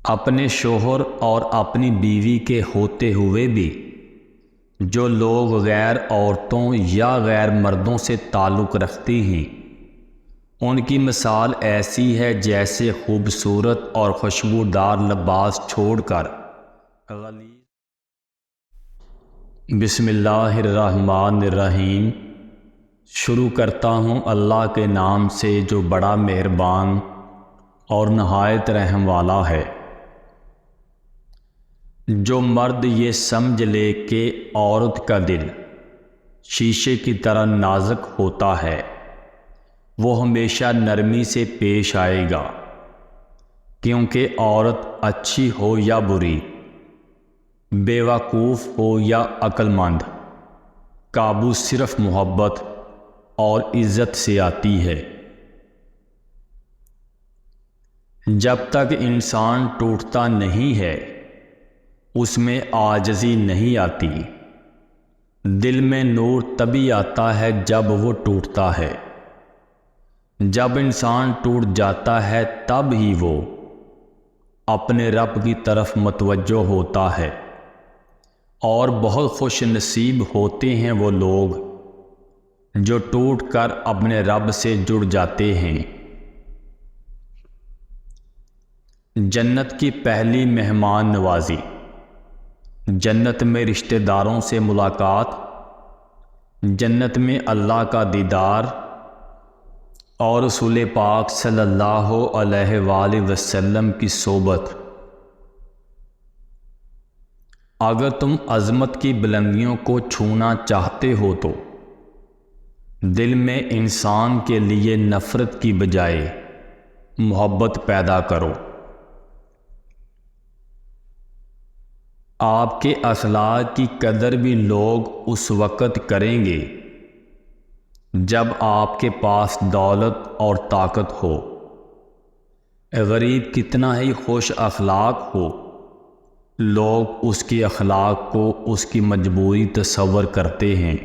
اپنے شوہر اور اپنی بیوی کے ہوتے ہوئے بھی جو لوگ غیر عورتوں یا غیر مردوں سے تعلق رکھتے ہیں ان کی مثال ایسی ہے جیسے خوبصورت اور خوشبودار لباس چھوڑ کر بسم اللہ الرحمن الرحیم۔ شروع کرتا ہوں اللہ کے نام سے جو بڑا مہربان اور نہایت رحم والا ہے۔ جو مرد یہ سمجھ لے کہ عورت کا دل شیشے کی طرح نازک ہوتا ہے وہ ہمیشہ نرمی سے پیش آئے گا، کیونکہ عورت اچھی ہو یا بری، بے وقوف ہو یا عقل مند، قابو صرف محبت اور عزت سے آتی ہے۔ جب تک انسان ٹوٹتا نہیں ہے اس میں عاجزی نہیں آتی۔ دل میں نور تبھی آتا ہے جب وہ ٹوٹتا ہے۔ جب انسان ٹوٹ جاتا ہے تب ہی وہ اپنے رب کی طرف متوجہ ہوتا ہے، اور بہت خوش نصیب ہوتے ہیں وہ لوگ جو ٹوٹ کر اپنے رب سے جڑ جاتے ہیں۔ جنت کی پہلی مہمان نوازی، جنت میں رشتہ داروں سے ملاقات، جنت میں اللہ کا دیدار اور رسول پاک صلی اللہ علیہ وآلہ وسلم کی صحبت۔ اگر تم عظمت کی بلندیوں کو چھونا چاہتے ہو تو دل میں انسان کے لیے نفرت کی بجائے محبت پیدا کرو۔ آپ کے اخلاق کی قدر بھی لوگ اس وقت کریں گے جب آپ کے پاس دولت اور طاقت ہو۔ غریب کتنا ہی خوش اخلاق ہو، لوگ اس کے اخلاق کو اس کی مجبوری تصور کرتے ہیں۔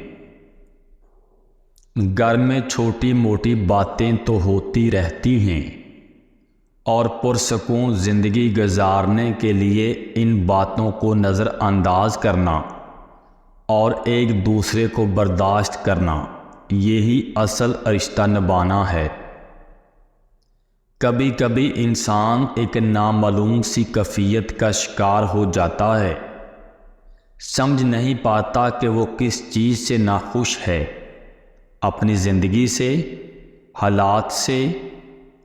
گھر میں چھوٹی موٹی باتیں تو ہوتی رہتی ہیں، اور پرسکون زندگی گزارنے کے لیے ان باتوں کو نظر انداز کرنا اور ایک دوسرے کو برداشت کرنا یہی اصل رشتہ نبھانا ہے۔ کبھی کبھی انسان ایک نامعلوم سی کیفیت کا شکار ہو جاتا ہے، سمجھ نہیں پاتا کہ وہ کس چیز سے ناخوش ہے، اپنی زندگی سے، حالات سے،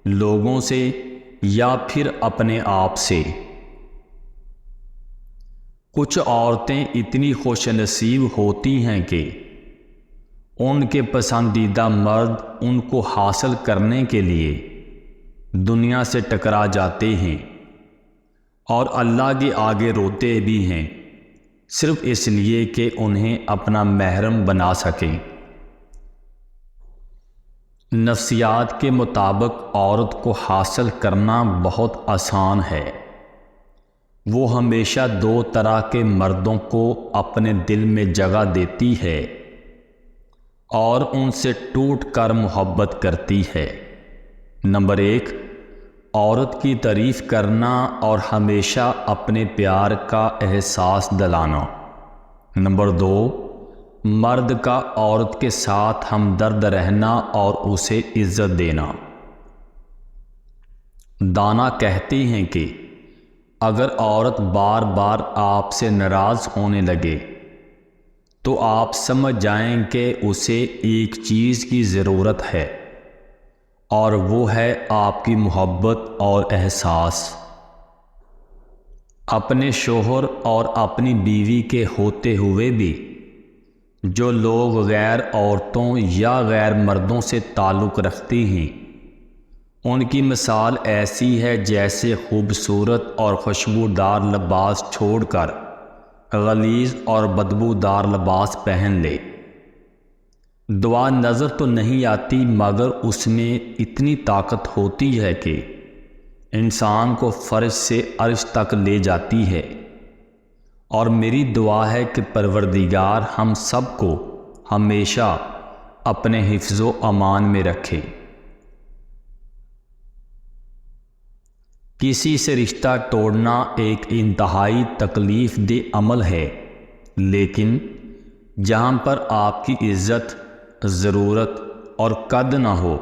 لوگوں سے یا پھر اپنے آپ سے۔ کچھ عورتیں اتنی خوش نصیب ہوتی ہیں کہ ان کے پسندیدہ مرد ان کو حاصل کرنے کے لیے دنیا سے ٹکرا جاتے ہیں اور اللہ کے آگے روتے بھی ہیں، صرف اس لیے کہ انہیں اپنا محرم بنا سکیں۔ نفسیات کے مطابق عورت کو حاصل کرنا بہت آسان ہے۔ وہ ہمیشہ دو طرح کے مردوں کو اپنے دل میں جگہ دیتی ہے اور ان سے ٹوٹ کر محبت کرتی ہے۔ نمبر 1، عورت کی تعریف کرنا اور ہمیشہ اپنے پیار کا احساس دلانا۔ نمبر 2، مرد کا عورت کے ساتھ ہمدرد رہنا اور اسے عزت دینا۔ دانا کہتے ہیں کہ اگر عورت بار بار آپ سے ناراض ہونے لگے تو آپ سمجھ جائیں کہ اسے ایک چیز کی ضرورت ہے، اور وہ ہے آپ کی محبت اور احساس۔ اپنے شوہر اور اپنی بیوی کے ہوتے ہوئے بھی جو لوگ غیر عورتوں یا غیر مردوں سے تعلق رکھتے ہیں ان کی مثال ایسی ہے جیسے خوبصورت اور خوشبودار لباس چھوڑ کر غلیظ اور بدبودار لباس پہن لے۔ دعا نظر تو نہیں آتی مگر اس میں اتنی طاقت ہوتی ہے کہ انسان کو فرش سے عرش تک لے جاتی ہے، اور میری دعا ہے کہ پروردگار ہم سب کو ہمیشہ اپنے حفظ و امان میں رکھے۔ کسی سے رشتہ توڑنا ایک انتہائی تکلیف دہ عمل ہے، لیکن جہاں پر آپ کی عزت، ضرورت اور قدر نہ ہو،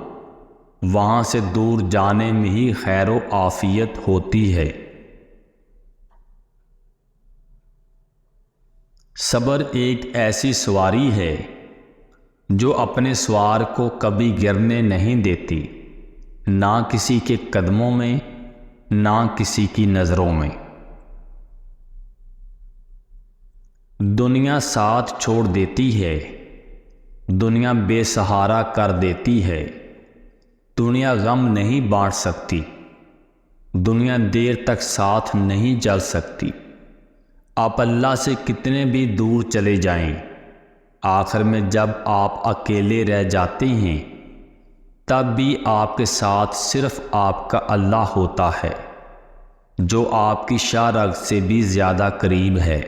وہاں سے دور جانے میں ہی خیر و عافیت ہوتی ہے۔ صبر ایک ایسی سواری ہے جو اپنے سوار کو کبھی گرنے نہیں دیتی، نہ کسی کے قدموں میں، نہ کسی کی نظروں میں۔ دنیا ساتھ چھوڑ دیتی ہے، دنیا بے سہارا کر دیتی ہے، دنیا غم نہیں بانٹ سکتی، دنیا دیر تک ساتھ نہیں چل سکتی۔ آپ اللہ سے کتنے بھی دور چلے جائیں، آخر میں جب آپ اکیلے رہ جاتے ہیں تب بھی آپ کے ساتھ صرف آپ کا اللہ ہوتا ہے، جو آپ کی شاہ رگ سے بھی زیادہ قریب ہے۔